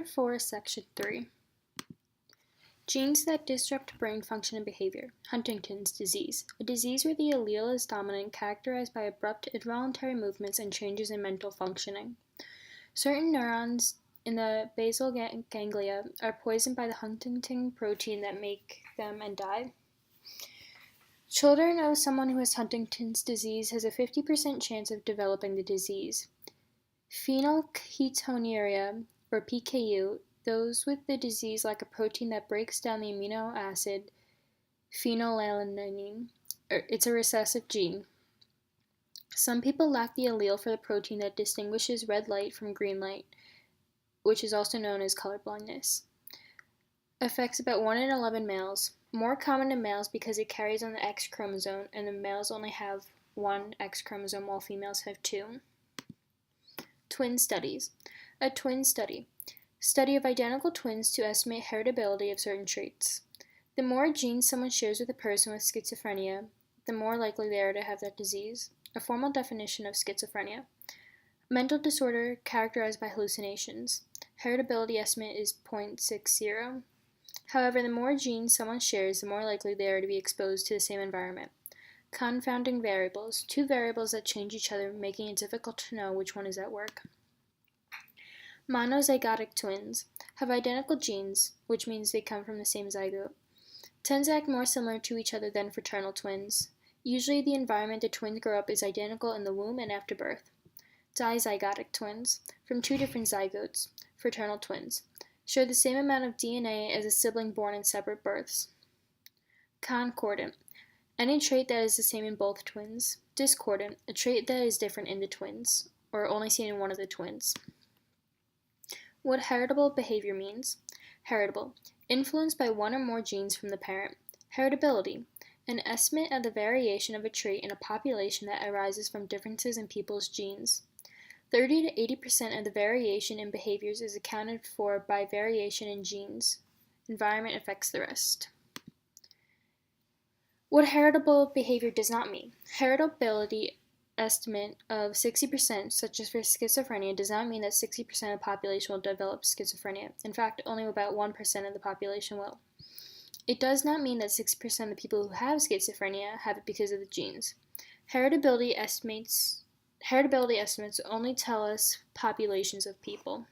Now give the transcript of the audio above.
Unit 4, Section 3. Genes that disrupt brain function and behavior. Huntington's disease. A disease where the allele is dominant, characterized by abrupt, involuntary movements and changes in mental functioning. Certain neurons in the basal ganglia are poisoned by the Huntington protein that make them and die. Children of someone who has Huntington's disease has a 50% chance of developing the disease. Phenylketonuria, or PKU, those with the disease lack a protein that breaks down the amino acid phenylalanine. It's a recessive gene. Some people lack the allele for the protein that distinguishes red light from green light, which is also known as colorblindness. Affects about 1 in 11 males. More common in males because it carries on the X chromosome, and the males only have 1 X chromosome while females have 2. Twin studies. A twin study. Study of identical twins to estimate heritability of certain traits. The more genes someone shares with a person with schizophrenia, the more likely they are to have that disease. A formal definition of schizophrenia. Mental disorder characterized by hallucinations. Heritability estimate is 0.60. However, the more genes someone shares, the more likely they are to be exposed to the same environment. Confounding variables. 2 variables that change each other, making it difficult to know which one is at work. Monozygotic twins have identical genes, which means they come from the same zygote. Tend to act more similar to each other than fraternal twins. Usually the environment the twins grow up is identical in the womb and after birth. Dizygotic twins, from 2 different zygotes, fraternal twins, share the same amount of DNA as a sibling born in separate births. Concordant, any trait that is the same in both twins. Discordant, a trait that is different in the twins, or only seen in one of the twins. What heritable behavior means. Heritable, influenced by 1 or more genes from the parent. Heritability, an estimate of the variation of a trait in a population that arises from differences in people's genes. 30 to 80% of the variation in behaviors is accounted for by variation in genes. Environment affects the rest. What heritable behavior does not mean. Heritability estimate of 60%, such as for schizophrenia, does not mean that 60% of the population will develop schizophrenia. In fact, only about 1% of the population will. It does not mean that 60% of the people who have schizophrenia have it because of the genes. Heritability estimates only tell us populations of people.